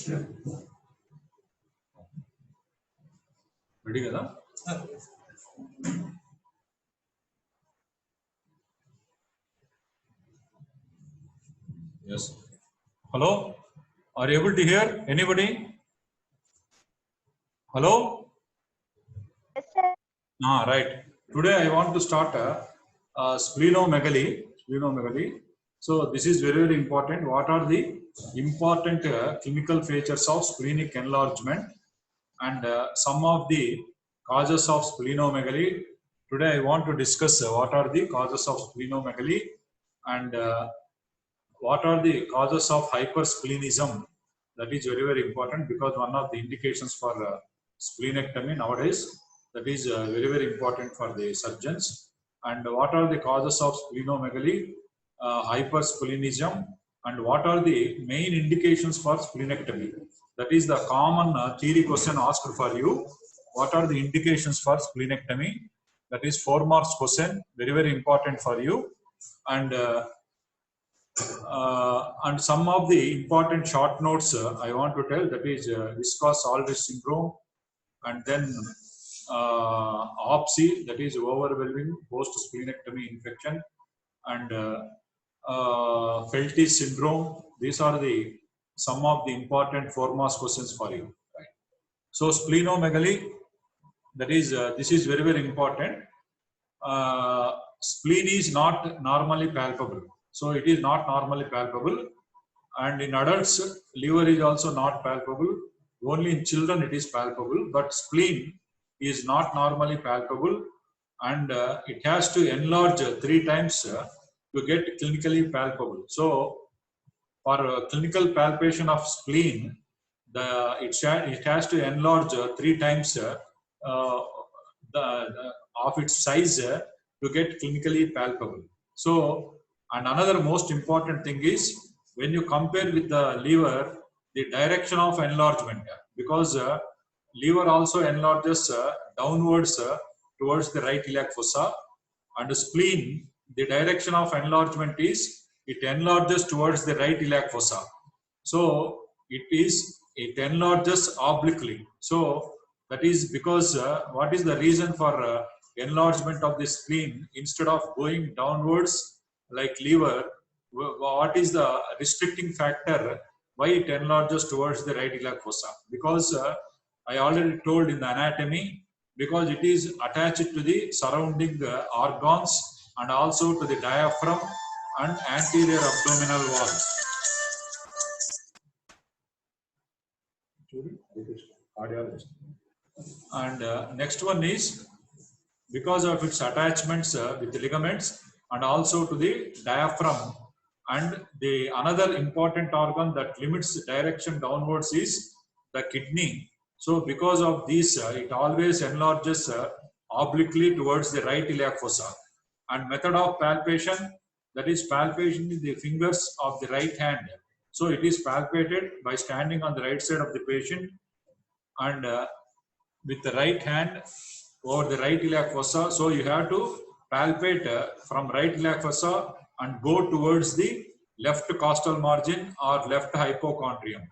Ready kada? Yes. Hello? Are you able to hear anybody? Hello? Yes, sir. Right. Today I want to start splenomegaly. Splenomegaly. So this is very, very important. What are the important clinical features of splenic enlargement and some of the causes of splenomegaly? Today I want to discuss what are the causes of splenomegaly and what are the causes of hypersplenism. That is very, very important because one of the indications for splenectomy nowadays, that is very, very important for the surgeons. And what are the causes of splenomegaly, hypersplenism, and what are the main indications for splenectomy? That is the common theory question asked for you. What are the indications for splenectomy? That is 4 marks question, very, very important for you. And some of the important short notes I want to tell, that is Viscous-Aldrich syndrome, and then OPSI, that is overwhelming post-splenectomy infection, and Felty syndrome. These are the some of the important 4 marks questions for you. Right. So splenomegaly, that is this is very, very important. Spleen is not normally palpable. So it is not normally palpable, and in adults, liver is also not palpable. Only in children it is palpable, but spleen is not normally palpable, and it has to enlarge 3 times to get clinically palpable. So for clinical palpation of spleen, it has to enlarge 3 times of its size to get clinically palpable. So, and another most important thing is when you compare with the liver, the direction of enlargement, because liver also enlarges downwards towards the right iliac fossa, and spleen, the direction of enlargement is it enlarges towards the right iliac fossa. So it enlarges obliquely. So that is because what is the reason for enlargement of the spleen instead of going downwards like liver? What is the restricting factor why it enlarges towards the right iliac fossa? Because I already told in the anatomy, because it is attached to the surrounding organs and also to the diaphragm and anterior abdominal wall. And next one is because of its attachments with the ligaments and also to the diaphragm, and the another important organ that limits direction downwards is the kidney. So because of this, it always enlarges obliquely towards the right iliac fossa. And method of palpation, that is palpation with the fingers of the right hand. So it is palpated by standing on the right side of the patient and with the right hand over the right iliac fossa. So you have to palpate from right iliac fossa and go towards the left costal margin or left hypochondrium.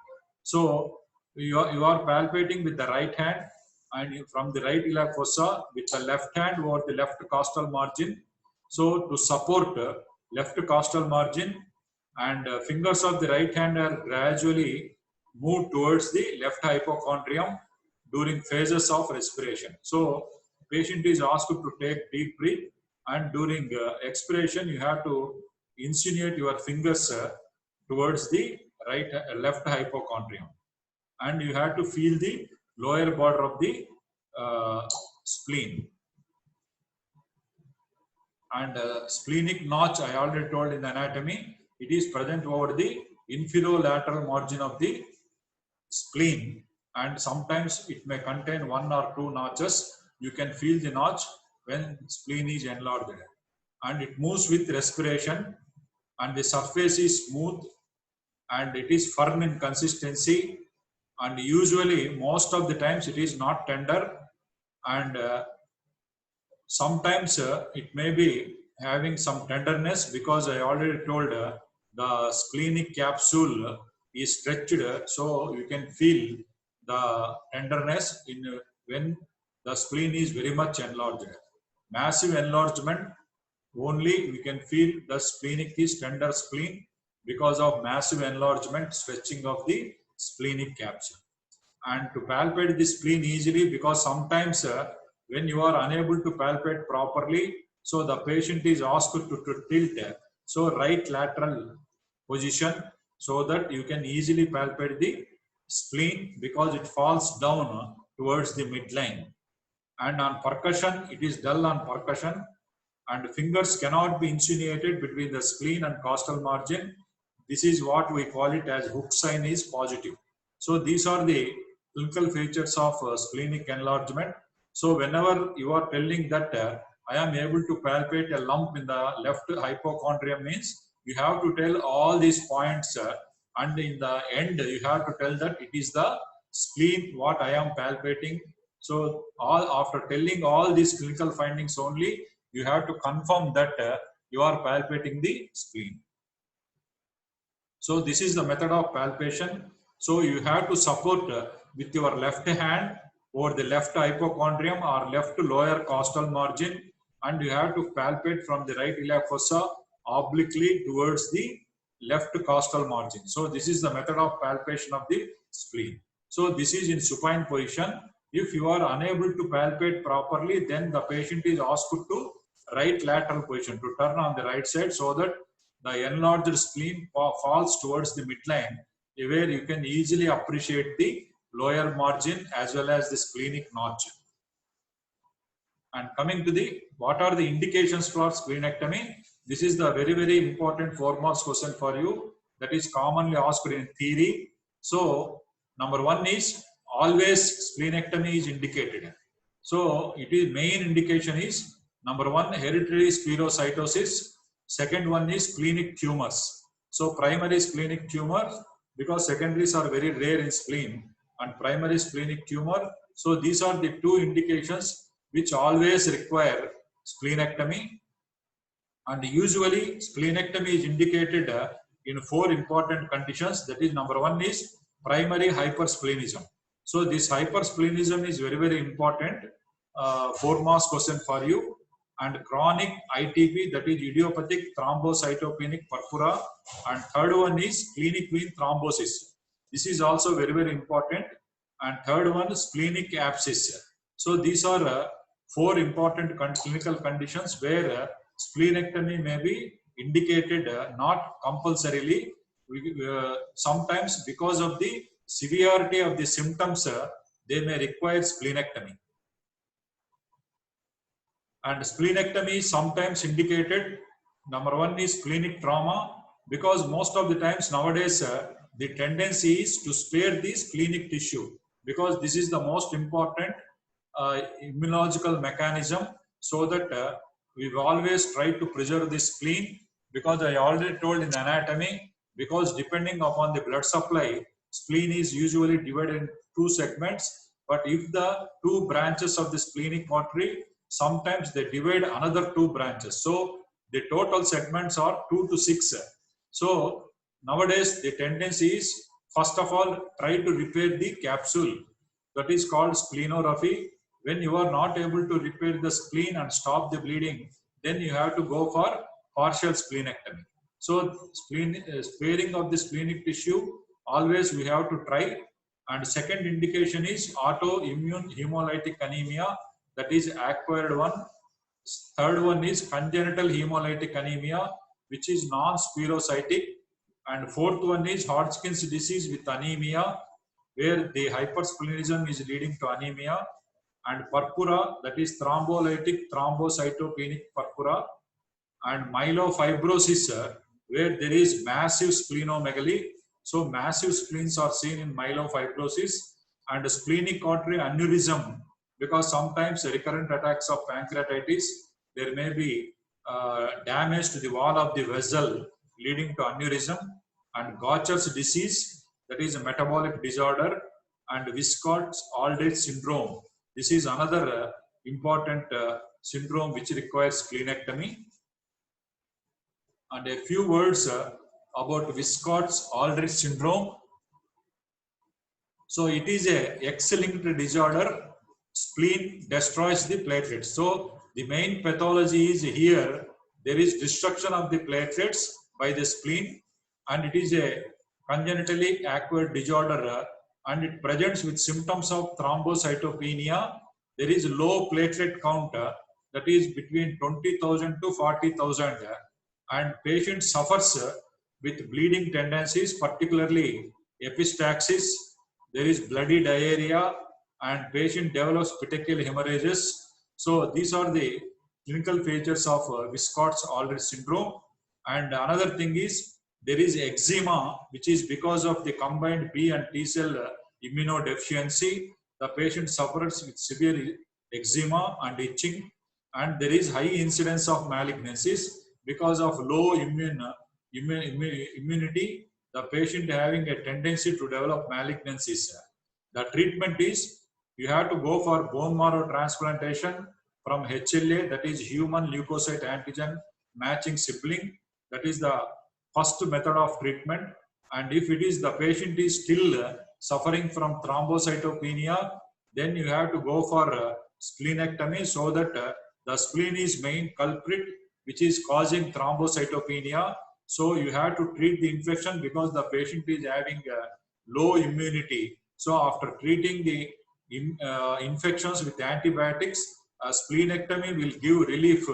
So you are palpating with the right hand and from the right iliac fossa with the left hand over the left costal margin. So to support left costal margin, and fingers of the right hand are gradually moved towards the left hypochondrium during phases of respiration. So patient is asked to take deep breath, and during expiration you have to insinuate your fingers towards the left hypochondrium, and you have to feel the lower border of the spleen. And splenic notch, I already told in the anatomy, it is present over the inferolateral margin of the spleen, and sometimes it may contain 1 or 2 notches. You can feel the notch when spleen is enlarged, and it moves with respiration, and the surface is smooth and it is firm in consistency, and usually most of the times it is not tender, and sometimes it may be having some tenderness, because I already told the splenic capsule is stretched, so you can feel the tenderness in when the spleen is very much enlarged. Massive enlargement, only we can feel the splenic is tender spleen because of massive enlargement, stretching of the splenic capsule. And to palpate the spleen easily, because sometimes when you are unable to palpate properly, so the patient is asked to tilt, so right lateral position, so that you can easily palpate the spleen because it falls down towards the midline. And on percussion, it is dull on percussion, and fingers cannot be insinuated between the spleen and costal margin. This is what we call it as hook sign is positive. So these are the clinical features of splenic enlargement. So whenever you are telling that I am able to palpate a lump in the left hypochondrium, means you have to tell all these points and in the end you have to tell that it is the spleen what I am palpating. So all after telling all these clinical findings only, you have to confirm that you are palpating the spleen. So this is the method of palpation. So you have to support with your left hand over the left hypochondrium or left lower costal margin, and you have to palpate from the right iliac fossa obliquely towards the left costal margin. So this is the method of palpation of the spleen. So this is in supine position. If you are unable to palpate properly, then the patient is asked to right lateral position, to turn on the right side, so that the enlarged spleen falls towards the midline, where you can easily appreciate the lower margin as well as the splenic notch. And coming to the, what are the indications for splenectomy? This is the very, very important foremost question for you, that is commonly asked in theory. So number one is always splenectomy is indicated. So it is main indication is number one, hereditary spherocytosis. Second one is splenic tumors. So primary splenic tumor, because secondaries are very rare in spleen, and primary splenic tumor. So these are the two indications which always require splenectomy. And usually splenectomy is indicated in four important conditions. That is, number one is primary hypersplenism. So this hypersplenism is very, very important. Foremost question for you. And chronic ITP, that is idiopathic thrombocytopenic purpura. And third one is splenic vein thrombosis. This is also very, very important. And third one is splenic abscess. So these are four important clinical conditions where splenectomy may be indicated, not compulsorily. Sometimes because of the severity of the symptoms, they may require splenectomy. And splenectomy is sometimes indicated. Number one is splenic trauma, because most of the times nowadays the tendency is to spare the splenic tissue, because this is the most important immunological mechanism, so that we've always tried to preserve the spleen, because I already told in anatomy, because depending upon the blood supply, spleen is usually divided in two segments. But if the two branches of the splenic artery, sometimes they divide another two branches. So the total segments are 2 to 6. So nowadays the tendency is, first of all, try to repair the capsule. That is called splenography. When you are not able to repair the spleen and stop the bleeding, then you have to go for partial splenectomy. So sparing of the splenic tissue, always we have to try. And second indication is autoimmune hemolytic anemia, that is acquired one. Third one is congenital hemolytic anemia, which is non-spherocytic. And fourth one is Hodgkin's disease with anemia, where the hypersplenism is leading to anemia. And purpura, that is thrombolytic thrombocytopenic purpura. And myelofibrosis, where there is massive splenomegaly. So massive spleens are seen in myelofibrosis. And splenic artery aneurysm, because sometimes recurrent attacks of pancreatitis, there may be damage to the wall of the vessel leading to aneurysm. And Gaucher's disease, that is a metabolic disorder. And Wiskott-Aldrich syndrome, this is another important syndrome which requires splenectomy. And a few words about Wiskott-Aldrich syndrome. So it is a X-linked disorder. Spleen destroys the platelets. So the main pathology is here. There is destruction of the platelets by the spleen, and it is a congenitally acquired disorder, and it presents with symptoms of thrombocytopenia. There is low platelet count, that is between 20,000 to 40,000, and patient suffers with bleeding tendencies, particularly epistaxis. There is bloody diarrhea, and patient develops petechial hemorrhages. So these are the clinical features of Wiskotts-Aldrich syndrome. And another thing is there is eczema, which is because of the combined B and T cell immunodeficiency. The patient suffers with severe eczema and itching, and there is high incidence of malignancies because of low immunity. The patient having a tendency to develop malignancies. The treatment is you have to go for bone marrow transplantation from HLA, that is human leukocyte antigen matching sibling. That is the first method of treatment. And if it is the patient is still suffering from thrombocytopenia, then you have to go for splenectomy, so that the spleen is main culprit which is causing thrombocytopenia. So you have to treat the infection because the patient is having low immunity. So after treating the infections with antibiotics, splenectomy will give relief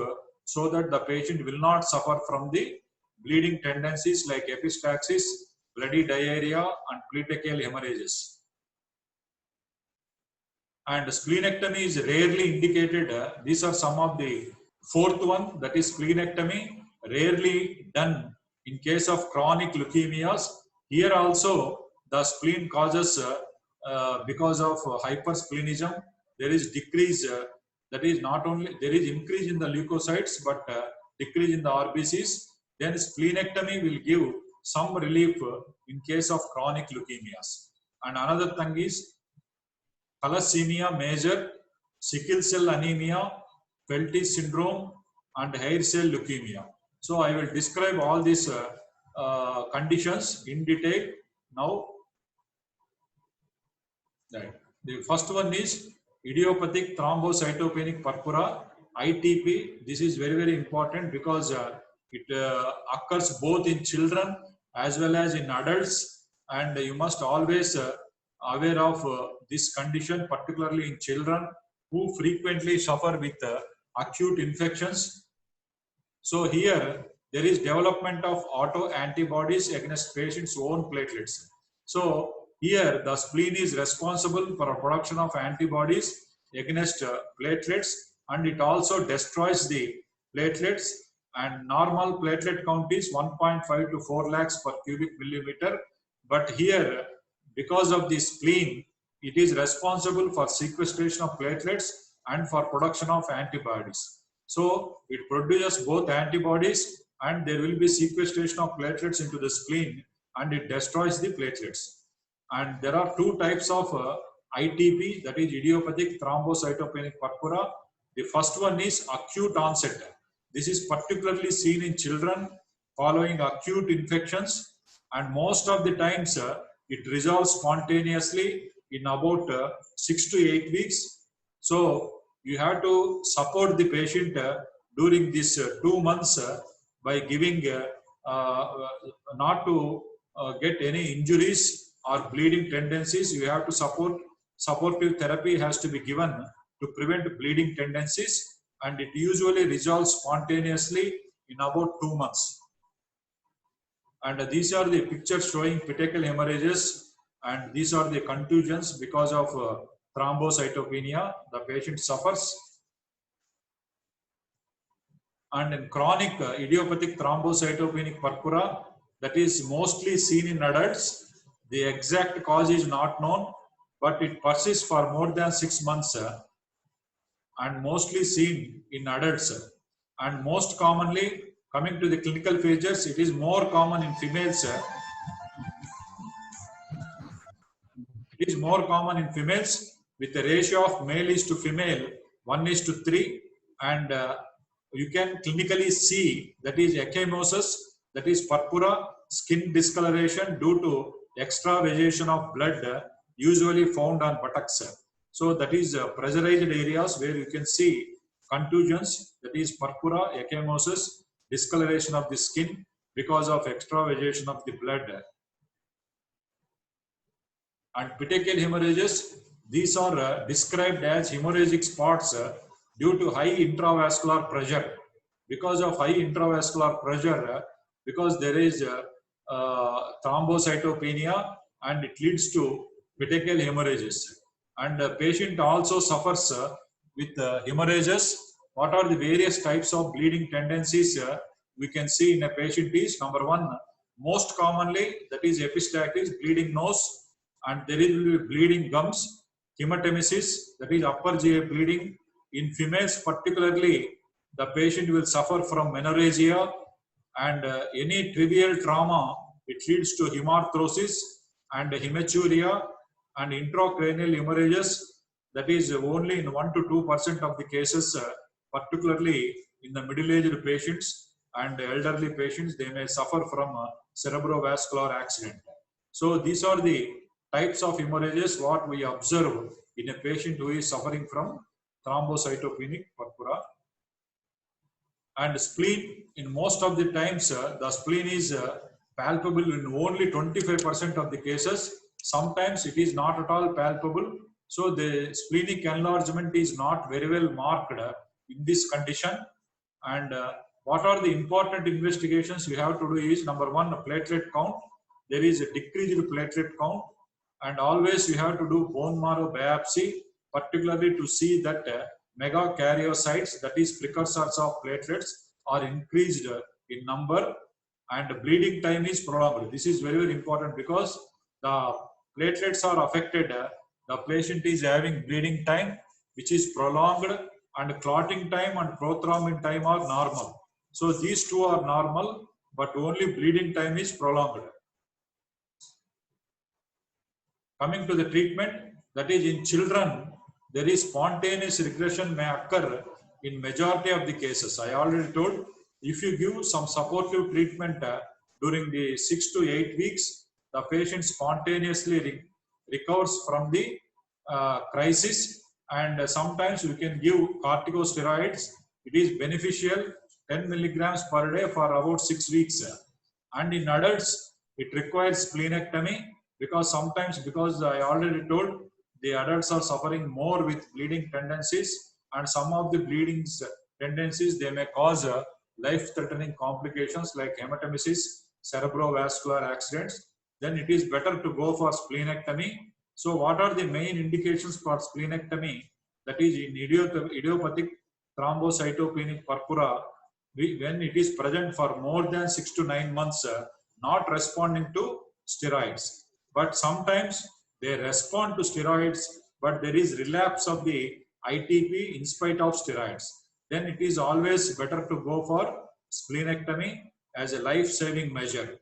so that the patient will not suffer from the bleeding tendencies like epistaxis, bloody diarrhea, and petechial hemorrhages. And splenectomy is rarely indicated. These are some of the fourth one, that is splenectomy, rarely done in case of chronic leukemias. Here also the spleen causes because of hypersplenism, there is decrease, that is not only there is increase in the leukocytes but decrease in the RBCs. Then splenectomy will give some relief in case of chronic leukemias. And another thing is thalassemia major, sickle cell anemia, Felty syndrome, and hair cell leukemia. So I will describe all these conditions in detail now. Right. The first one is idiopathic thrombocytopenic purpura, ITP. This is very, very important because it occurs both in children as well as in adults, and you must always aware of this condition, particularly in children who frequently suffer with acute infections. So here there is development of auto antibodies against patient's own platelets. So here the spleen is responsible for a production of antibodies against platelets, and it also destroys the platelets, and normal platelet count is 1.5 to 4 lakhs per cubic millimeter. But here, because of the spleen, it is responsible for sequestration of platelets and for production of antibodies. So it produces both antibodies, and there will be sequestration of platelets into the spleen, and it destroys the platelets. And there are two types of ITP, that is idiopathic thrombocytopenic purpura. The first one is acute onset. This is particularly seen in children following acute infections, and most of the times it resolves spontaneously in about 6 to 8 weeks. So you have to support the patient during these 2 months by giving not to get any injuries or bleeding tendencies. You have to supportive therapy has to be given to prevent bleeding tendencies, and it usually resolves spontaneously in about 2 months. And these are the pictures showing petechial hemorrhages, and these are the contusions because of thrombocytopenia. The patient suffers. And in chronic idiopathic thrombocytopenic purpura, that is mostly seen in adults. The exact cause is not known, but it persists for more than 6 months and mostly seen in adults. And most commonly, coming to the clinical features, it is more common in females. It is more common in females with a ratio of male is to female 1:3, and you can clinically see that is ecchymosis, that is purpura, skin discoloration due to extravasation of blood usually found on buttocks. So that is pressurized areas where you can see contusions, that is purpura, ecchymosis, discoloration of the skin because of extravasation of the blood. And petechial hemorrhages, these are described as hemorrhagic spots due to high intravascular pressure. Because of high intravascular pressure, because there is thrombocytopenia, and it leads to petechial hemorrhages. And the patient also suffers with hemorrhages. What are the various types of bleeding tendencies we can see in a patient is, number one, most commonly, that is epistaxis, bleeding nose, and there is bleeding gums, hematemesis, that is upper GI bleeding. In females particularly, the patient will suffer from menorrhagia, and any trivial trauma, it leads to hemarthrosis and hematuria and intracranial hemorrhages. That is only in 1 to 2% of the cases, particularly in the middle-aged patients and elderly patients, they may suffer from a cerebrovascular accident. So these are the types of hemorrhages what we observe in a patient who is suffering from thrombocytopenic purpura. And spleen, in most of the times, the spleen is palpable in only 25% of the cases. Sometimes it is not at all palpable. So the splenic enlargement is not very well marked in this condition. And what are the important investigations we have to do is, number one, a platelet count. There is a decreased platelet count, and always you have to do bone marrow biopsy, particularly to see that megakaryocytes, that is precursors of platelets, are increased in number, and bleeding time is prolonged. This is very, very important because the platelets are affected. The patient is having bleeding time which is prolonged, and clotting time and prothrombin time are normal. So these two are normal, but only bleeding time is prolonged. Coming to the treatment, that is in children, there is spontaneous regression may occur in majority of the cases. I already told, if you give some supportive treatment during the 6 to 8 weeks, the patient spontaneously recovers from the crisis. And sometimes you can give corticosteroids. It is beneficial, 10 milligrams per day for about 6 weeks. And in adults, it requires splenectomy, because sometimes, because I already told, the adults are suffering more with bleeding tendencies, and some of the bleeding tendencies, they may cause life-threatening complications like hematemesis, cerebrovascular accidents. Then it is better to go for splenectomy. So what are the main indications for splenectomy? That is in idiopathic thrombocytopenic purpura, when it is present for more than 6 to 9 months, not responding to steroids. But sometimes they respond to steroids, but there is relapse of the ITP in spite of steroids. Then it is always better to go for splenectomy as a life-saving measure.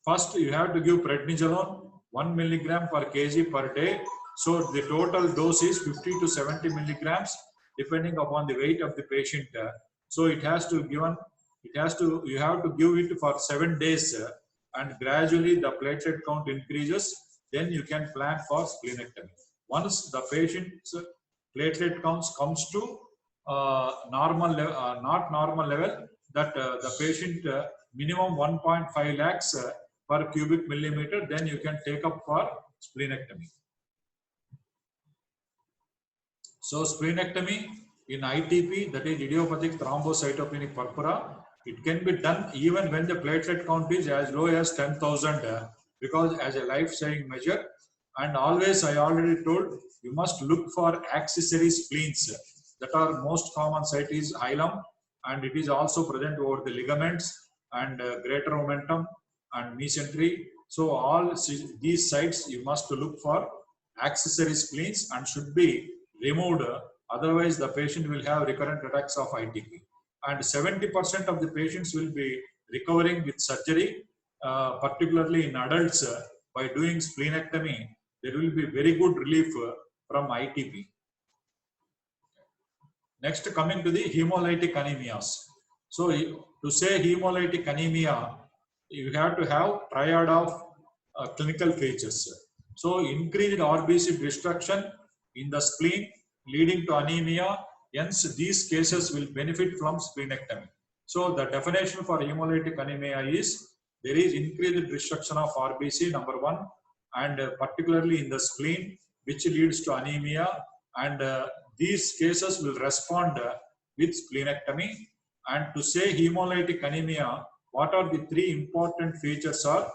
First, you have to give prednisolone 1 milligram per kg per day. So the total dose is 50 to 70 milligrams, depending upon the weight of the patient. So it has to given, you have to give it for 7 days, and gradually the platelet count increases. Then you can plan for splenectomy. Once the patient's platelet counts comes to normal level, not normal level, that the patient minimum 1.5 lakhs per cubic millimeter, then you can take up for splenectomy. So splenectomy in ITP, that is idiopathic thrombocytopenic purpura, it can be done even when the platelet count is as low as 10,000, because as a life-saving measure. And always, I already told, you must look for accessory spleens that are most common site is hilum, and it is also present over the ligaments and greater omentum and mesentery. So all these sites you must look for accessory spleens and should be removed. Otherwise, the patient will have recurrent attacks of ITP. And 70% of the patients will be recovering with surgery, particularly in adults. By doing splenectomy, there will be very good relief from ITP. Next, coming to the hemolytic anemias. So, to say hemolytic anemia, you have to have triad of clinical features. So increased RBC destruction in the spleen leading to anemia. Hence, these cases will benefit from splenectomy. So the definition for hemolytic anemia is there is increased destruction of RBC, number one, and particularly in the spleen, which leads to anemia. And these cases will respond with splenectomy. And to say hemolytic anemia, what are the three important features are?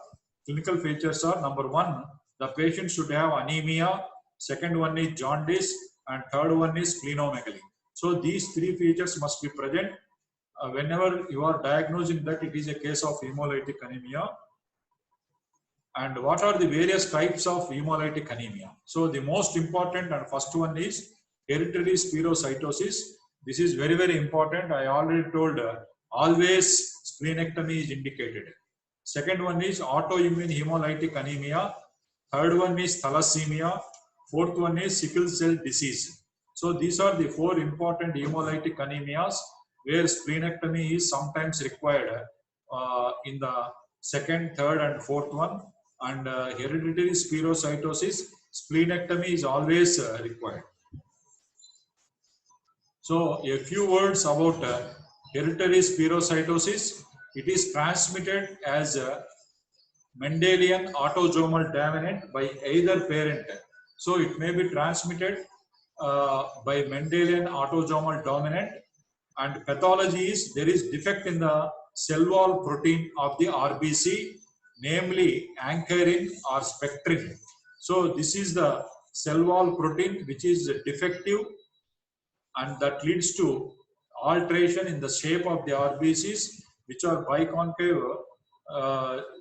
Clinical features are, number one, the patient should have anemia, second one is jaundice, and third one is splenomegaly. So these three features must be present whenever you are diagnosing that it is a case of hemolytic anemia. And what are the various types of hemolytic anemia? So the most important and first one is hereditary spherocytosis. This is very, very important. I already told always splenectomy is indicated. Second one is autoimmune hemolytic anemia. Third one is thalassemia. Fourth one is sickle cell disease. So these are the four important hemolytic anemias where splenectomy is sometimes required in the second, third, and fourth one. And hereditary spherocytosis, splenectomy is always required. So a few words about hereditary spherocytosis. It is transmitted as a Mendelian autosomal dominant by either parent. So it may be transmitted by Mendelian autosomal dominant, and pathology is there is defect in the cell wall protein of the RBC, namely ankyrin or spectrin. So this is the cell wall protein which is defective, and that leads to alteration in the shape of the RBCs, which are biconcave,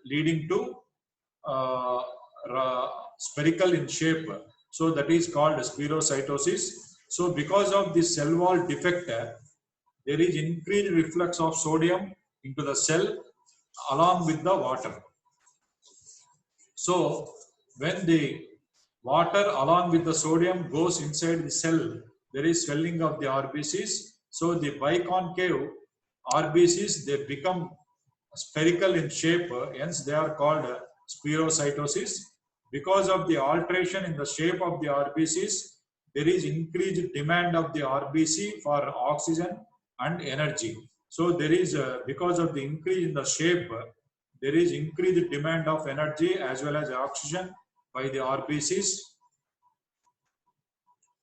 leading to spherical in shape. So that is called spherocytosis. So because of this cell wall defect, there is increased reflux of sodium into the cell along with the water. So when the water along with the sodium goes inside the cell, there is swelling of the RBCs. So the biconcave RBCs, they become spherical in shape, hence they are called spherocytosis. Because of the alteration in the shape of the RBCs, there is increased demand of the RBC for oxygen and energy. So there is, because of the increase in the shape, there is increased demand of energy as well as oxygen by the RBCs.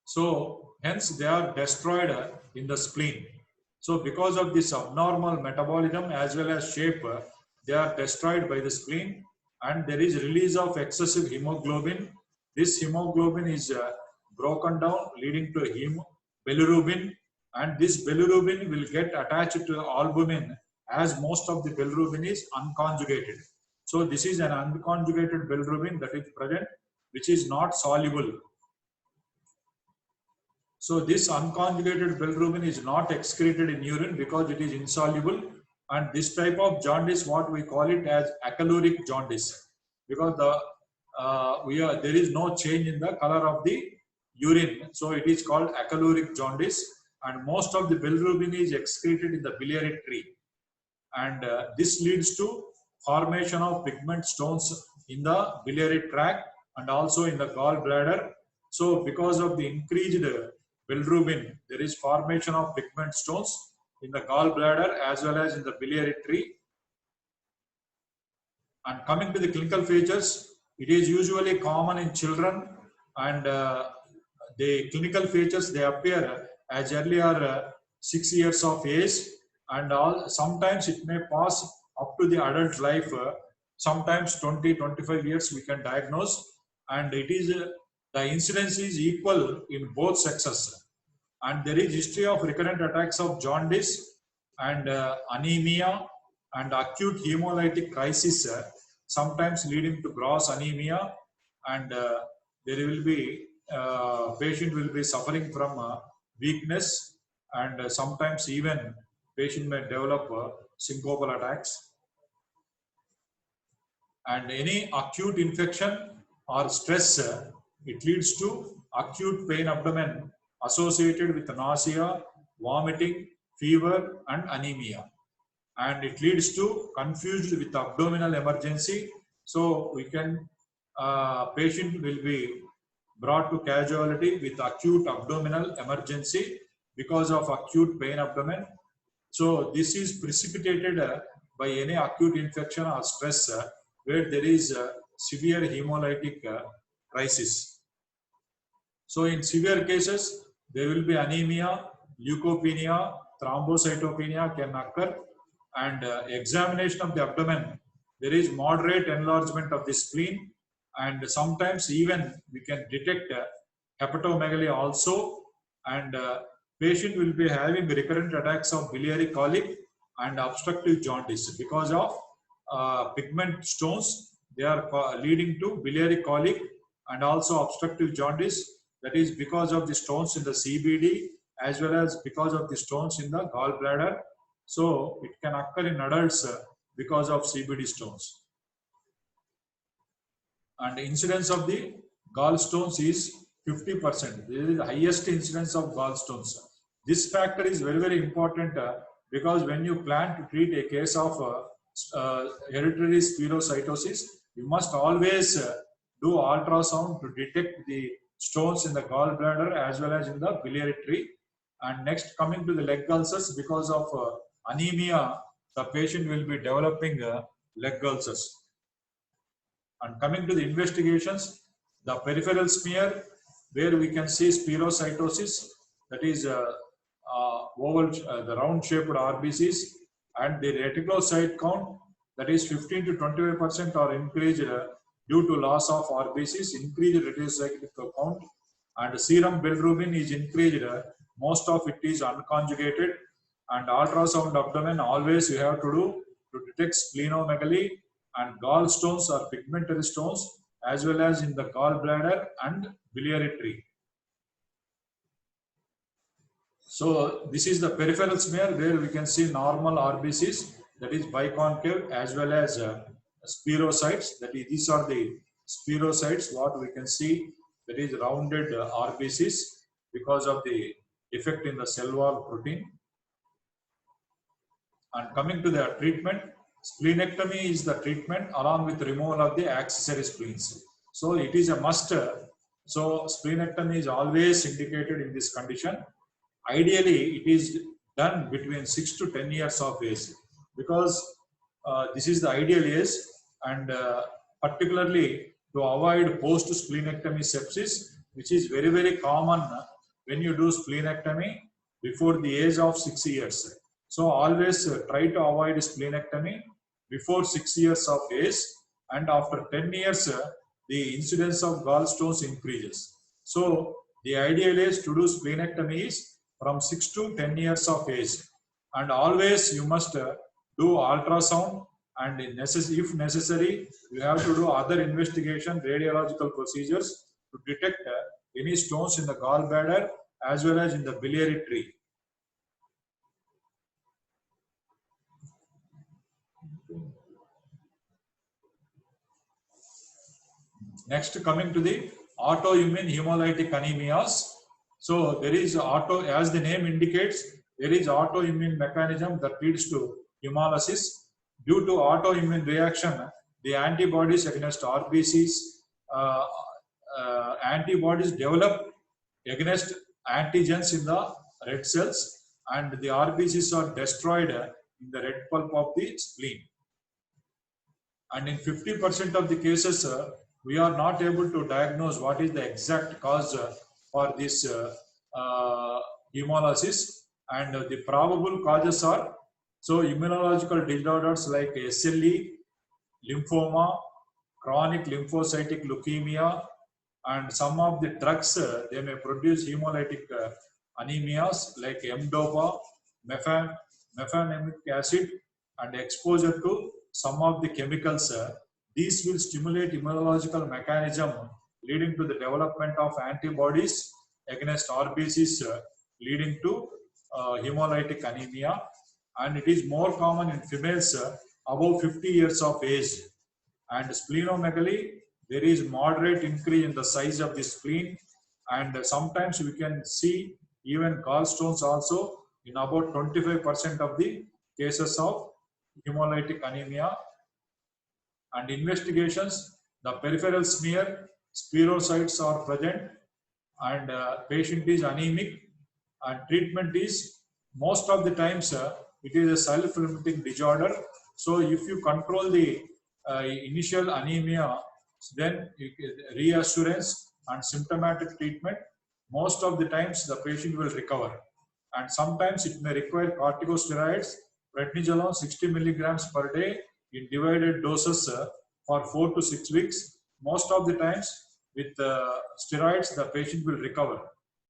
So hence they are destroyed in the spleen. So because of this abnormal metabolism as well as shape, they are destroyed by the spleen, and there is release of excessive hemoglobin. This hemoglobin is broken down, leading to bilirubin, and this bilirubin will get attached to albumin, as most of the bilirubin is unconjugated. So this is an unconjugated bilirubin that is present, which is not soluble. So this unconjugated bilirubin is not excreted in urine because it is insoluble, and this type of jaundice, what we call it as acaluric jaundice, because there is no change in the color of the urine, so it is called acaluric jaundice, and most of the bilirubin is excreted in the biliary tree, and this leads to formation of pigment stones in the biliary tract and also in the gallbladder. So because of the increased bilirubin, there is formation of pigment stones in the gallbladder as well as in the biliary tree. And coming to the clinical features, it is usually common in children, and the clinical features, they appear as early as 6 years of age, and sometimes it may pass up to the adult life. Sometimes 20-25 years we can diagnose, and it is the incidence is equal in both sexes, and there is history of recurrent attacks of jaundice and anemia and acute hemolytic crisis, sometimes leading to gross anemia, and there will be patient will be suffering from weakness, and sometimes even patient may develop syncopal attacks. And any acute infection or stress, it leads to acute pain abdomen associated with nausea, vomiting, fever, and anemia. And it leads to confused with abdominal emergency. So we can patient will be brought to casualty with acute abdominal emergency because of acute pain abdomen. So this is precipitated by any acute infection or stress where there is severe hemolytic crisis. So in severe cases, there will be anemia, leukopenia, thrombocytopenia can occur, and examination of the abdomen, there is moderate enlargement of the spleen, and sometimes even we can detect hepatomegaly also, and patient will be having recurrent attacks of biliary colic and obstructive jaundice because of pigment stones. They are leading to biliary colic and also obstructive jaundice. That is because of the stones in the CBD as well as because of the stones in the gallbladder. So it can occur in adults because of CBD stones. And the incidence of the gallstones is 50%. This is the highest incidence of gallstones. This factor is very, very important because when you plan to treat a case of hereditary spherocytosis, you must always do ultrasound to detect the stones in the gallbladder as well as in the biliary tree. And next, coming to the leg ulcers, because of anemia, the patient will be developing leg ulcers. And coming to the investigations, the peripheral smear, where we can see spherocytosis, that is oval, the round-shaped RBCs, and the reticulocyte count, that is 15 to 25% are increased due to loss of RBCs, increased reticulocyte count, and serum bilirubin is increased. Most of it is unconjugated, and ultrasound abdomen always you have to do to detect splenomegaly, and gallstones or pigmentary stones as well as in the gallbladder and biliary tree. So this is the peripheral smear where we can see normal RBCs, that is biconcave, as well as spherocytes, that is these are the spherocytes what we can see, that is rounded RBCs because of the effect in the cell wall protein. And coming to the treatment, splenectomy is the treatment along with removal of the accessory spleens. So it is a must. So splenectomy is always indicated in this condition. Ideally, it is done between 6 to 10 years of age because this is the ideal age, and particularly to avoid post-splenectomy sepsis, which is very, very common when you do splenectomy before the age of 6 years. So always try to avoid splenectomy before 6 years of age, and after 10 years, the incidence of gallstones increases. So the ideal age to do splenectomy is from 6 to 10 years of age, and always you must do ultrasound, and if necessary, you have to do other investigation, radiological procedures to detect any stones in the gallbladder as well as in the biliary tree. Next, coming to the autoimmune hemolytic anemias. So there is as the name indicates, there is autoimmune mechanism that leads to hemolysis. Due to autoimmune reaction, the antibodies against RBCs, antibodies develop against antigens in the red cells, and the RBCs are destroyed in the red pulp of the spleen. And in 50% of the cases, we are not able to diagnose what is the exact cause for this hemolysis, and the probable causes are immunological disorders like SLE, lymphoma, chronic lymphocytic leukemia, and some of the drugs they may produce hemolytic anemias like M-DOPA, mefenamic acid, and exposure to some of the chemicals. These will stimulate immunological mechanism leading to the development of antibodies against RBCs, leading to hemolytic anemia, and it is more common in females above 50 years of age. And splenomegaly, there is moderate increase in the size of the spleen, and sometimes we can see even gallstones also in about 25% of the cases of hemolytic anemia. And investigations, the peripheral smear, spherocytes are present, and patient is anemic, and treatment is most of the times it is a self-limiting disorder. So if you control the initial anemia, then reassurance and symptomatic treatment, most of the times the patient will recover. And sometimes it may require corticosteroids, prednisolone 60 milligrams per day in divided doses for 4 to 6 weeks. Most of the times with steroids, the patient will recover.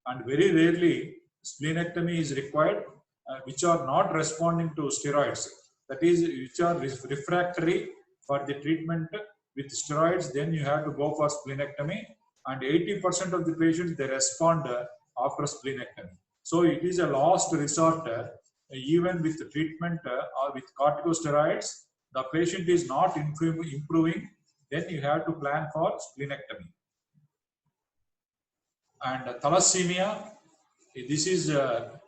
And very rarely splenectomy is required, which are not responding to steroids. That is, which are refractory for the treatment with steroids, then you have to go for splenectomy. And 80% of the patients, they respond after splenectomy. So it is a last resort, even with the treatment or with corticosteroids, the patient is not improving, then you have to plan for splenectomy. And thalassemia, this is a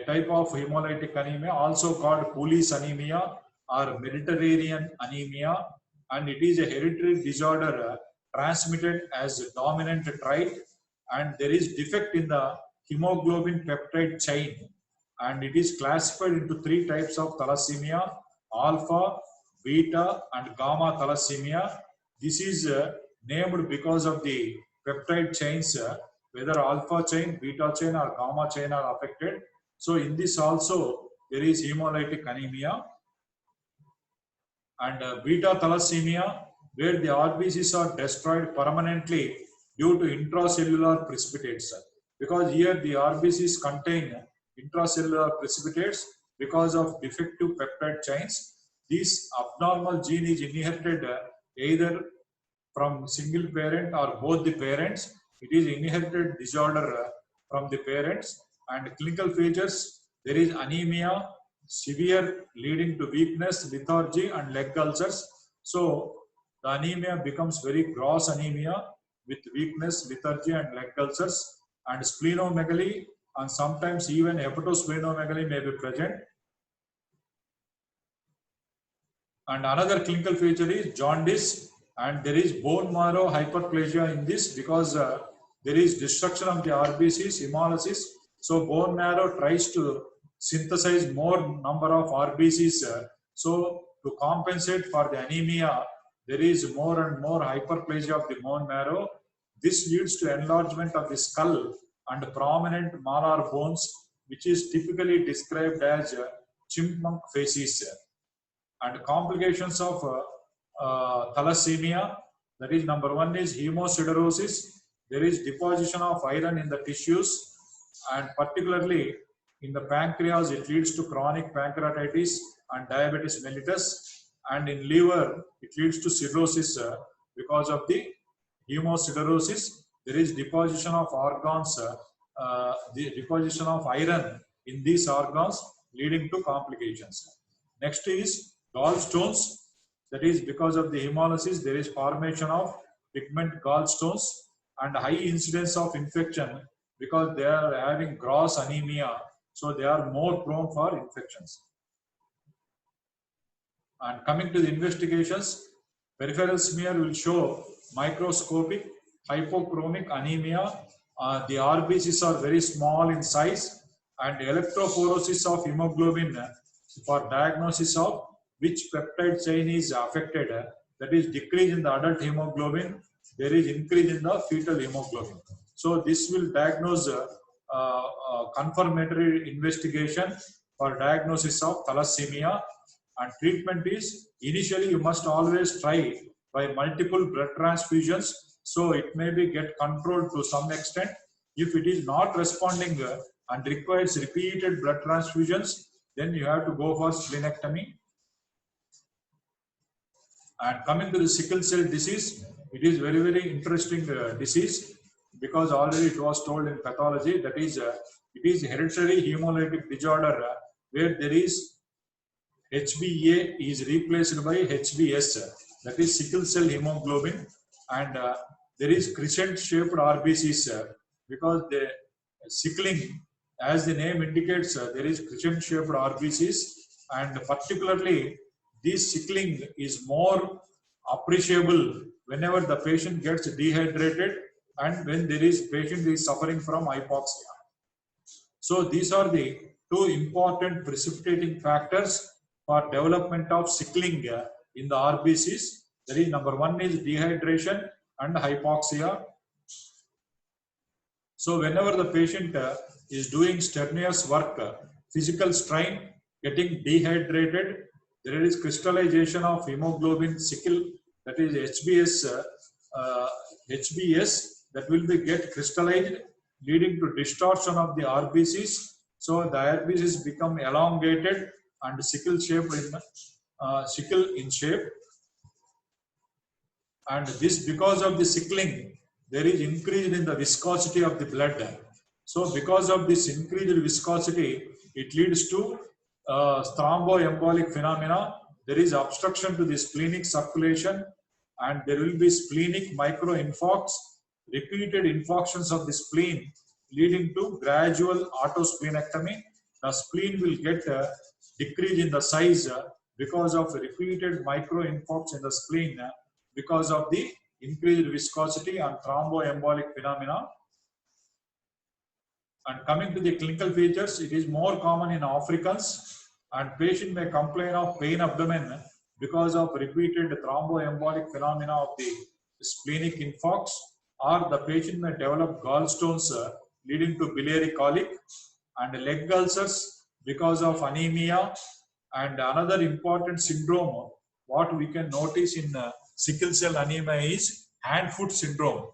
type of hemolytic anemia, also called Cooley's anemia or Mediterranean anemia, and it is a hereditary disorder transmitted as a dominant trait, and there is defect in the hemoglobin peptide chain, and it is classified into 3 types of thalassemia: alpha, beta, and gamma thalassemia. This is named because of the peptide chains, whether alpha chain, beta chain, or gamma chain are affected. So in this also there is hemolytic anemia. And beta thalassemia, where the RBCs are destroyed permanently due to intracellular precipitates, because here the RBCs contain intracellular precipitates because of defective peptide chains. This abnormal gene is inherited either from single parent or both the parents. It is inherited disorder from the parents. And clinical features, there is anemia, severe leading to weakness, lethargy, and leg ulcers. So the anemia becomes very gross anemia with weakness, lethargy, and leg ulcers, and splenomegaly, and sometimes even hepatosplenomegaly may be present. And another clinical feature is jaundice, and there is bone marrow hyperplasia in this because there is destruction of the RBCs, hemolysis. So bone marrow tries to synthesize more number of RBCs. So to compensate for the anemia, there is more and more hyperplasia of the bone marrow. This leads to enlargement of the skull and prominent malar bones, which is typically described as chipmunk faces. And complications of thalassemia, that is, number 1 is hemosiderosis. There is deposition of iron in the tissues, and particularly in the pancreas, it leads to chronic pancreatitis and diabetes mellitus, and in liver, it leads to cirrhosis because of the hemosiderosis. There is deposition of organs, the deposition of iron in these organs, leading to complications. Next is gallstones. That is, because of the hemolysis, there is formation of pigment gallstones and high incidence of infection because they are having gross anemia, so they are more prone for infections. And coming to the investigations, peripheral smear will show microscopic hypochromic anemia. The RBCs are very small in size, and electrophoresis of hemoglobin for diagnosis of which peptide chain is affected. That is, decrease in the adult hemoglobin, there is increase in the fetal hemoglobin. So this will diagnose confirmatory investigation for diagnosis of thalassemia. And treatment is, initially you must always try by multiple blood transfusions, so it may be get controlled to some extent. If it is not responding and requires repeated blood transfusions, then you have to go for splenectomy. And coming to the sickle cell disease, it is very, very interesting disease because already it was told in pathology, that is, it is hereditary hemolytic disorder where there is HbA is replaced by HbS, that is sickle cell hemoglobin, and there is crescent shaped RBCs because the sickling, as the name indicates, there is crescent shaped RBCs, and particularly this sickling is more appreciable whenever the patient gets dehydrated and when there is patient is suffering from hypoxia. So these are the two important precipitating factors for development of sickling in the RBCs. That is, number one is dehydration and hypoxia. So whenever the patient is doing strenuous work, physical strain, getting dehydrated, there is crystallization of hemoglobin sickle, that is HBS, that will be get crystallized, leading to distortion of the RBCs. So the RBCs become elongated and sickle in shape. And this, because of the sickling, there is increase in the viscosity of the blood. So because of this increased viscosity, it leads to thromboembolic phenomena. There is obstruction to the splenic circulation, and there will be splenic microinfarcts, repeated infarctions of the spleen, leading to gradual autosplenectomy. The spleen will get decrease in the size because of repeated microinfarcts in the spleen, because of the increased viscosity and thromboembolic phenomena. And coming to the clinical features, it is more common in Africans, and patient may complain of pain abdomen because of repeated thromboembolic phenomena of the splenic infarcts, or the patient may develop gallstones leading to biliary colic, and leg ulcers because of anemia. And another important syndrome, what we can notice in sickle cell anemia is hand-foot syndrome.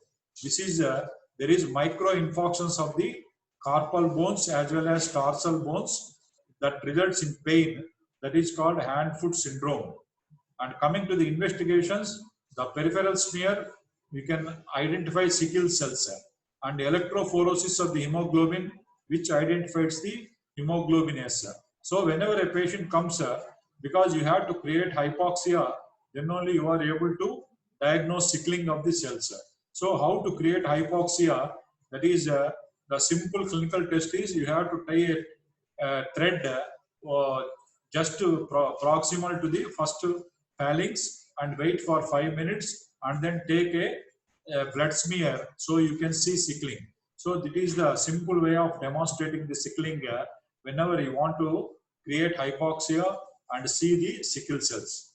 This is there is micro-infarctions of the carpal bones as well as tarsal bones that results in pain. That is called hand-foot syndrome. And coming to the investigations, the peripheral smear, we can identify sickle cells and electrophoresis of the hemoglobin, which identifies the hemoglobin S. So whenever a patient comes, because you have to create hypoxia, then only you are able to diagnose sickling of the cells. So how to create hypoxia? That is, the simple clinical test is you have to tie a thread just proximal to the first phalanx and wait for 5 minutes, and then take a blood smear so you can see sickling. So that is the simple way of demonstrating the sickling whenever you want to create hypoxia and see the sickle cells.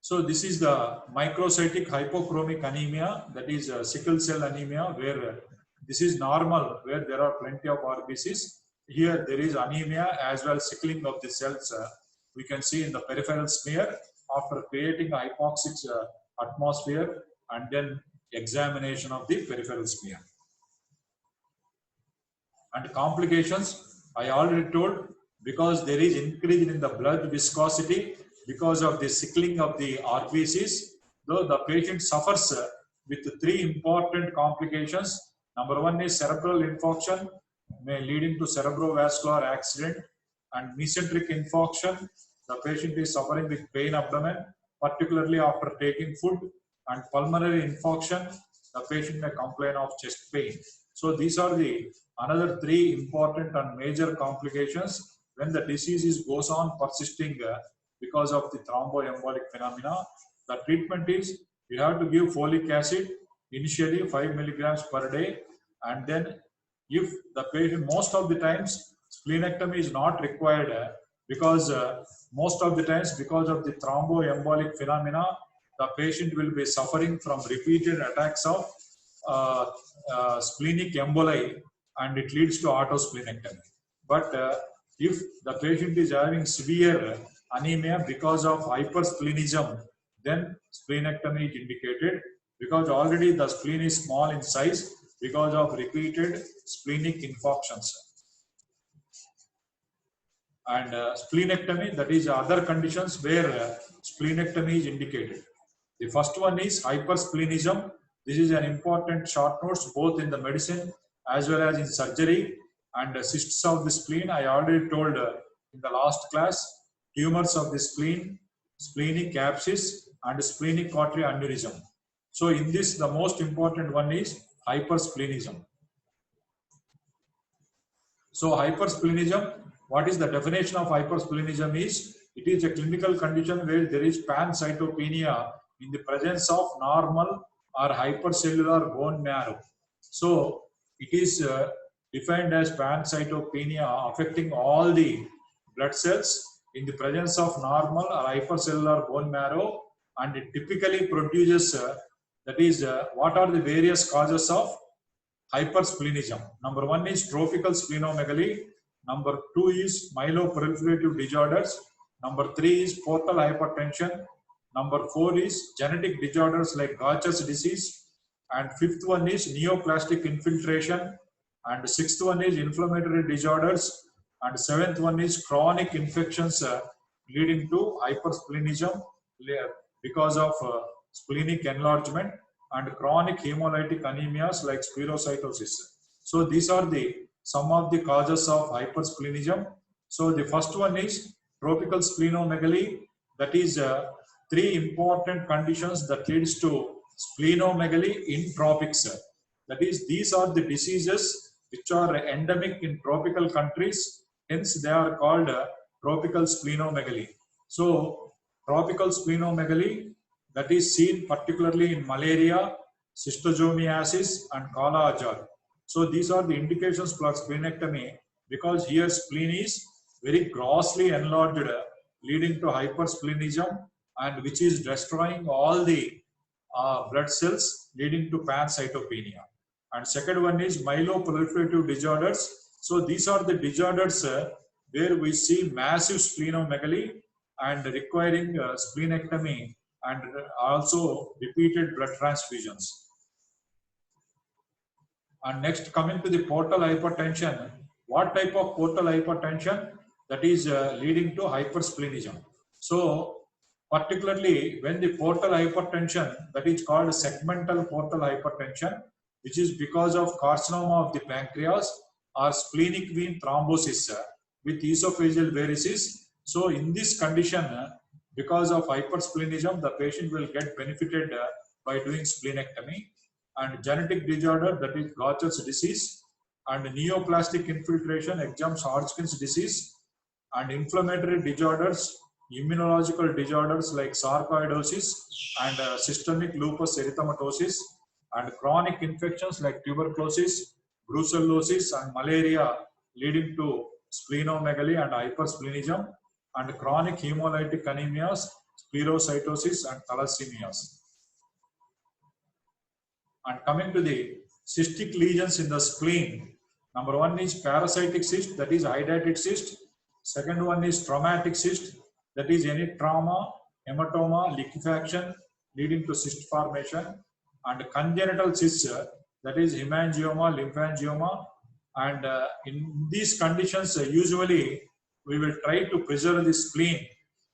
So this is the microcytic hypochromic anemia, that is sickle cell anemia, where this is normal, where there are plenty of RBCs. Here there is anemia as well sickling of the cells. We can see in the peripheral smear after creating a hypoxic atmosphere, and then examination of the peripheral smear. And complications, I already told, because there is increase in the blood viscosity because of the sickling of the RBCs, though the patient suffers with three important complications. Number one is cerebral infarction, may leading to cerebrovascular accident, and mesenteric infarction. The patient is suffering with pain abdomen, particularly after taking food, and pulmonary infarction. The patient may complain of chest pain. So these are the another three important and major complications when the disease goes on persisting because of the thromboembolic phenomena. The treatment is you have to give folic acid initially 5 milligrams per day, and then if the patient, most of the times splenectomy is not required because most of the times because of the thromboembolic phenomena, the patient will be suffering from repeated attacks of splenic emboli, and it leads to autosplenectomy. But if the patient is having severe anemia because of hypersplenism, then splenectomy is indicated, because already the spleen is small in size because of repeated splenic infarctions. And splenectomy, that is other conditions where splenectomy is indicated. The first one is hypersplenism. This is an important short notes both in the medicine as well as in surgery. And cysts of the spleen, I already told in the last class, tumors of the spleen, splenic abscess, and splenic artery aneurysm. So in this, the most important one is hypersplenism. So hypersplenism, what is the definition of hypersplenism is It is a clinical condition where there is pancytopenia in the presence of normal or hypercellular bone marrow. So it is defined as pancytopenia affecting all the blood cells in the presence of normal or hypercellular bone marrow, and it typically produces what are the various causes of hypersplenism. Number one is tropical splenomegaly. Number two is myeloproliferative disorders. Number three is portal hypertension. Number four is genetic disorders like Gaucher's disease. And fifth one is neoplastic infiltration. And sixth one is inflammatory disorders. And seventh one is chronic infections leading to hypersplenism because of splenic enlargement, and chronic hemolytic anemias like spherocytosis. So these are some of the causes of hypersplenism. So the first one is tropical splenomegaly. That is three important conditions that leads to splenomegaly in tropics. That is, these are the diseases which are endemic in tropical countries. Hence, they are called tropical splenomegaly. So, tropical splenomegaly, that is seen particularly in malaria, schistosomiasis, and Kala Azar. So these are the indications for splenectomy, because here spleen is very grossly enlarged, leading to hypersplenism, and which is destroying all the blood cells, leading to pancytopenia. And second one is myeloproliferative disorders. So these are the disorders where we see massive splenomegaly and requiring splenectomy and also repeated blood transfusions. And next, coming to the portal hypertension, what type of portal hypertension? That is leading to hypersplenism. So particularly when the portal hypertension, that is called segmental portal hypertension, which is because of carcinoma of the pancreas or splenic vein thrombosis with esophageal varices. So in this condition, because of hypersplenism, the patient will get benefited by doing splenectomy. And genetic disorder, that is Gaucher's disease, and neoplastic infiltration, Hodgkin's disease, and inflammatory disorders, immunological disorders like sarcoidosis and systemic lupus erythematosus, and chronic infections like tuberculosis, brucellosis, and malaria, leading to splenomegaly and hypersplenism, and chronic hemolytic anemias, spherocytosis, and thalassemias. And coming to the cystic lesions in the spleen, number one is parasitic cyst, that is hydatid cyst. Second one is traumatic cyst, that is any trauma, hematoma, liquefaction leading to cyst formation. And congenital cysts, that is hemangioma, lymphangioma. And in these conditions, usually we will try to preserve the spleen.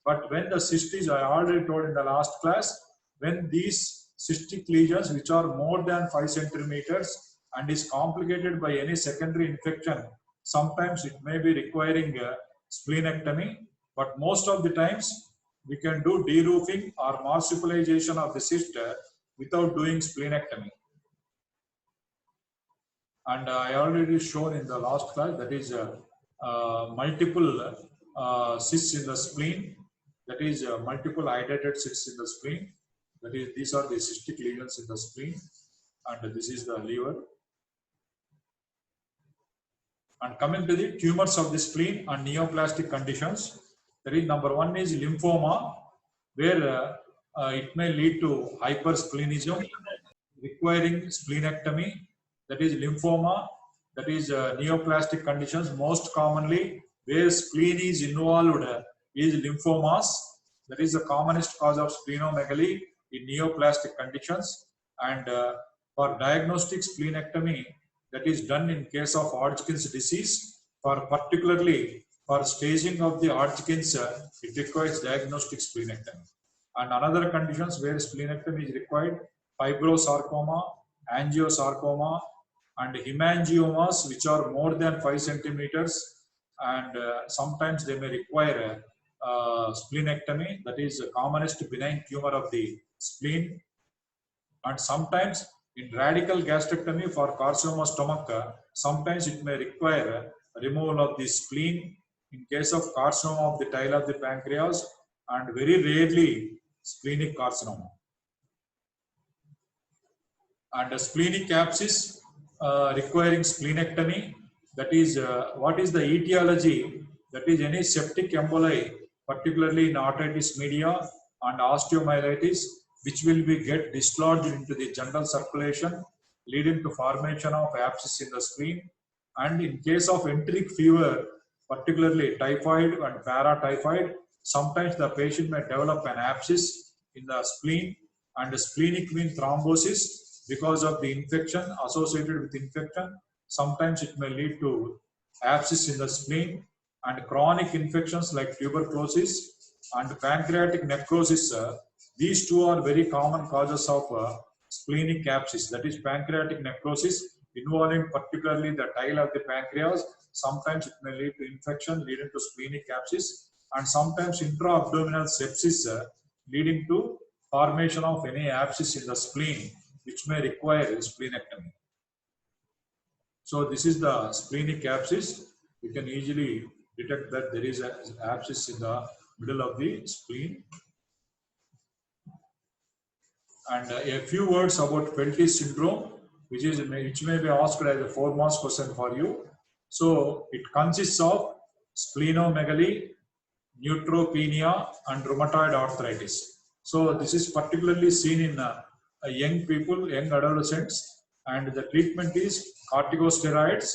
But when the cyst is, I already told in the last class, when these cystic lesions which are more than 5 centimeters and is complicated by any secondary infection, sometimes it may be requiring splenectomy, but most of the times we can do deroofing or marsupialization of the cyst without doing splenectomy. And I already shown in the last class, that is multiple cysts in the spleen, that is multiple hydatid cysts in the spleen. That is, these are the cystic lesions in the spleen, and this is the liver. And coming to the tumors of the spleen and neoplastic conditions, that is, number one is lymphoma, where it may lead to hypersplenism requiring splenectomy. That is lymphoma, that is neoplastic conditions. Most commonly where spleen is involved is lymphomas. That is the commonest cause of splenomegaly in neoplastic conditions. And for diagnostic splenectomy, that is done in case of Hodgkin's disease, for particularly for staging of the Hodgkin's, it requires diagnostic splenectomy. And another conditions where splenectomy is required, fibrosarcoma, angiosarcoma, and hemangiomas which are more than 5 centimeters, and sometimes they may require splenectomy, that is the commonest benign tumor of the spleen. And sometimes in radical gastrectomy for carcinoma stomach, sometimes it may require removal of the spleen in case of carcinoma of the tile of the pancreas, and very rarely splenic carcinoma. And a splenic abscess requiring splenectomy, that is what is the etiology? That is any septic emboli, particularly in arteritis media and osteomyelitis, which will be get dislodged into the general circulation, leading to formation of abscess in the spleen. And in case of enteric fever, particularly typhoid and paratyphoid, sometimes the patient may develop an abscess in the spleen, and the splenic vein thrombosis because of the infection associated with infection. Sometimes it may lead to abscess in the spleen, and chronic infections like tuberculosis and pancreatic necrosis. These two are very common causes of splenic abscess, that is pancreatic necrosis involving particularly the tile of the pancreas. Sometimes it may lead to infection leading to splenic abscess, and sometimes intra-abdominal sepsis leading to formation of any abscess in the spleen, which may require splenectomy. So this is the splenic abscess. You can easily detect that there is an abscess in the middle of the spleen. And a few words about Pelti's syndrome, which may be asked as a 4 marks question for you. So it consists of splenomegaly, neutropenia, and rheumatoid arthritis. So this is particularly seen in young people, young adolescents, and the treatment is corticosteroids.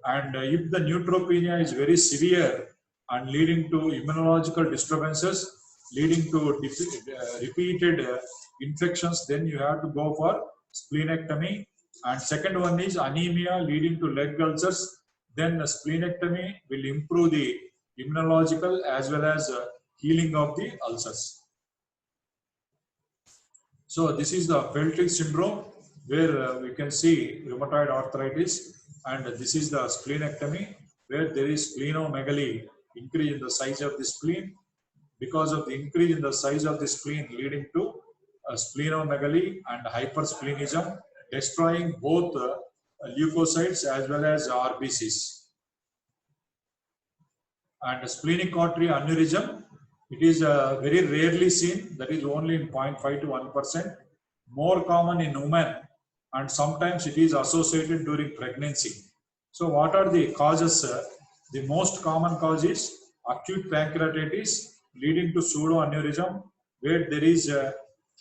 And if the neutropenia is very severe and leading to immunological disturbances, leading to repeated infections, then you have to go for splenectomy. And second one is anemia leading to leg ulcers. Then the splenectomy will improve the immunological as well as healing of the ulcers. So this is the Peltic syndrome, where we can see rheumatoid arthritis, and this is the splenectomy, where there is splenomegaly, increase in the size of the spleen. Because of the increase in the size of the spleen leading to splenomegaly and hypersplenism, destroying both leukocytes as well as RBCs. And splenic artery aneurysm, it is very rarely seen, that is only in 0.5 to 1%, more common in women, and sometimes it is associated during pregnancy. So what are the causes? The most common cause is acute pancreatitis leading to pseudoaneurysm, where there is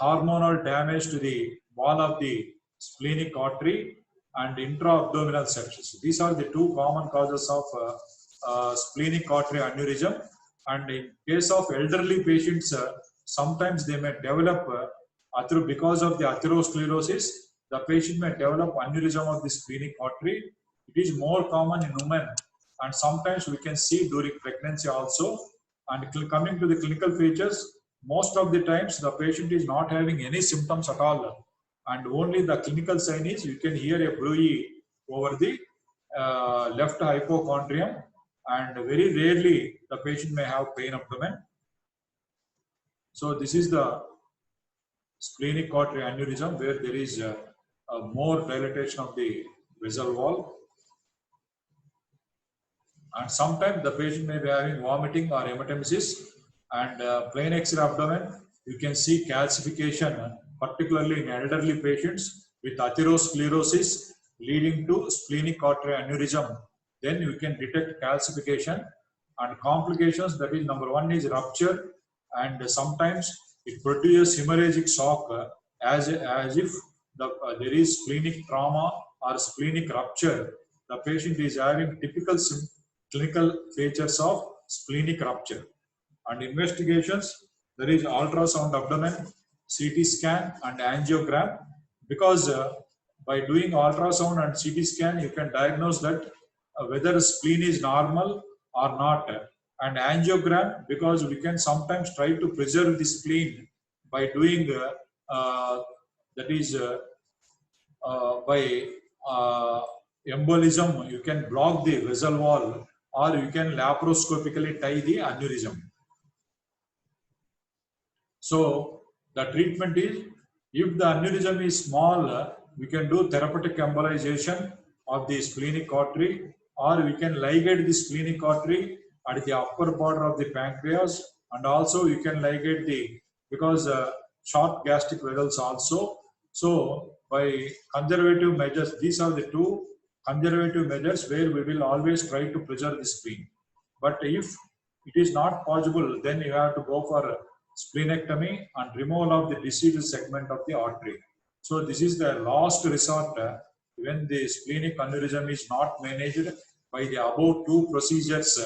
hormonal damage to the wall of the splenic artery, and intra-abdominal sepsis. These are the two common causes of splenic artery aneurysm. And in case of elderly patients, sometimes they may develop because of the atherosclerosis, the patient may develop aneurysm of the splenic artery. It is more common in women, and sometimes we can see during pregnancy also. And coming to the clinical features, most of the times the patient is not having any symptoms at all, and only the clinical sign is you can hear a bruit over the left hypochondrium, and very rarely the patient may have pain abdomen. So this is the splenic artery aneurysm, where there is more dilatation of the vessel wall. And sometimes the patient may be having vomiting or hematemesis, and plain X-ray abdomen, you can see calcification, particularly in elderly patients with atherosclerosis leading to splenic artery aneurysm. Then you can detect calcification and complications. That is, number one is rupture, and sometimes it produces hemorrhagic shock as if there is splenic trauma or splenic rupture. The patient is having typical clinical features of splenic rupture. And investigations, there is ultrasound abdomen, CT scan, and angiogram, because by doing ultrasound and CT scan, you can diagnose that whether the spleen is normal or not. And angiogram, because we can sometimes try to preserve the spleen by doing by embolism, you can block the vessel wall, or you can laparoscopically tie the aneurysm. So the treatment is, if the aneurysm is small, we can do therapeutic embolization of the splenic artery, or we can ligate the splenic artery at the upper border of the pancreas, and also you can ligate the, because short gastric vessels also. So by conservative measures, these are the two conservative measures where we will always try to preserve the spleen. But if it is not possible, then you have to go for splenectomy and removal of the diseased segment of the artery. So this is the last resort when the splenic aneurysm is not managed by the above two procedures.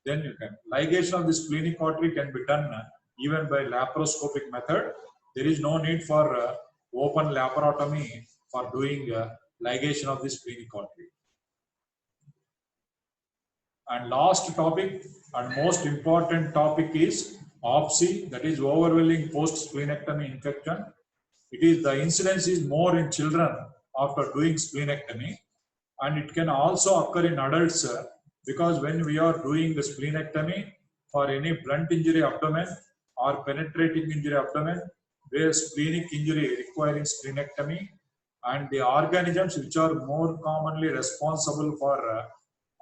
Then you can, ligation of the splenic artery can be done even by laparoscopic method. There is no need for open laparotomy for doing ligation of the splenic artery. And last topic and most important topic is OPSI, that is overwhelming post-splenectomy infection. It is, the incidence is more in children after doing splenectomy, and it can also occur in adults because when we are doing the splenectomy for any blunt injury abdomen or penetrating injury abdomen where splenic injury requiring splenectomy, and the organisms which are more commonly responsible for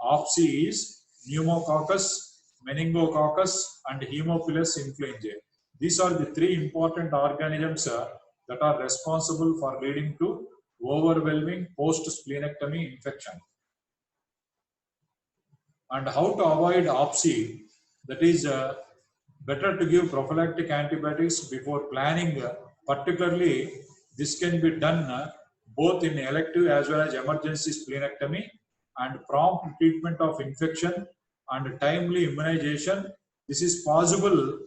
OPSI is pneumococcus, meningococcus, and Haemophilus influenzae. These are the three important organisms that are responsible for leading to overwhelming post-splenectomy infection. And how to avoid OPSI, that is better to give prophylactic antibiotics before planning. Particularly, this can be done both in elective as well as emergency splenectomy, and prompt treatment of infection and timely immunization. This is possible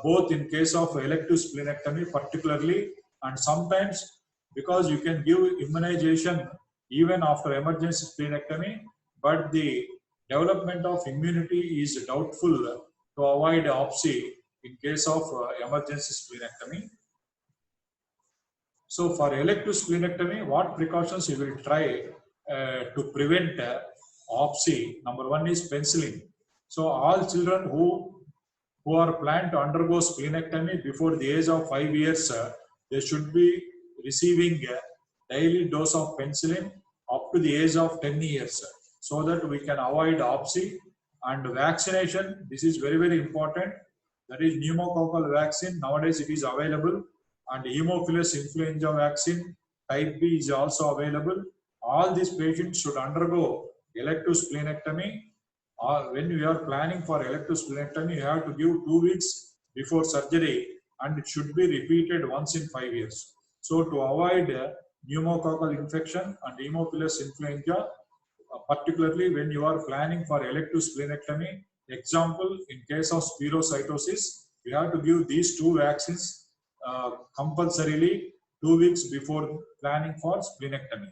both in case of elective splenectomy particularly, and sometimes because you can give immunization even after emergency splenectomy, but the development of immunity is doubtful to avoid OPSI in case of emergency splenectomy. So for elective splenectomy, what precautions you will try to prevent OPSI? Number one is penicillin. So all children who are planned to undergo splenectomy before the age of 5 years, they should be receiving a daily dose of penicillin up to the age of 10 years, so that we can avoid OPSI. And vaccination, this is very, very important. That is pneumococcal vaccine. Nowadays it is available, and Haemophilus influenza vaccine type B is also available. All these patients should undergo elective splenectomy. When you are planning for elective splenectomy, you have to give 2 weeks before surgery, and it should be repeated once in 5 years. So to avoid pneumococcal infection and Haemophilus influenza, particularly when you are planning for elective splenectomy, example, in case of spherocytosis, you have to give these two vaccines compulsorily 2 weeks before planning for splenectomy.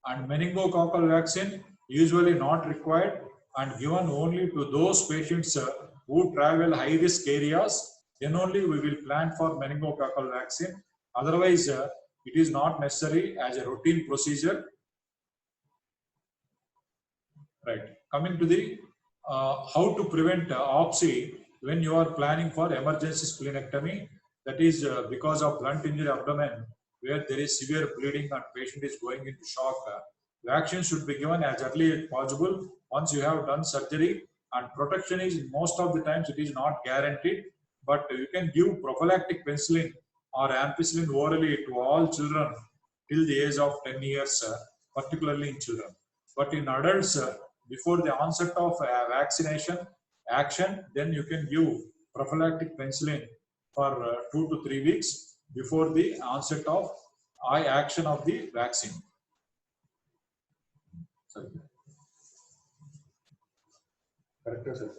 And meningococcal vaccine usually not required and given only to those patients who travel high risk areas. Then only we will plan for meningococcal vaccine. Otherwise, it is not necessary as a routine procedure. Right. Coming to the how to prevent OPSI when you are planning for emergency splenectomy, that is because of blunt injury abdomen where there is severe bleeding and patient is going into shock. Vaccine should be given as early as possible once you have done surgery, and protection is most of the times it is not guaranteed, but you can give prophylactic penicillin or ampicillin orally to all children till the age of 10 years, particularly in children. But in adults, before the onset of vaccination action, then you can give prophylactic penicillin for 2 to 3 weeks before the onset of action of the vaccine. Sorry. Correct, sir.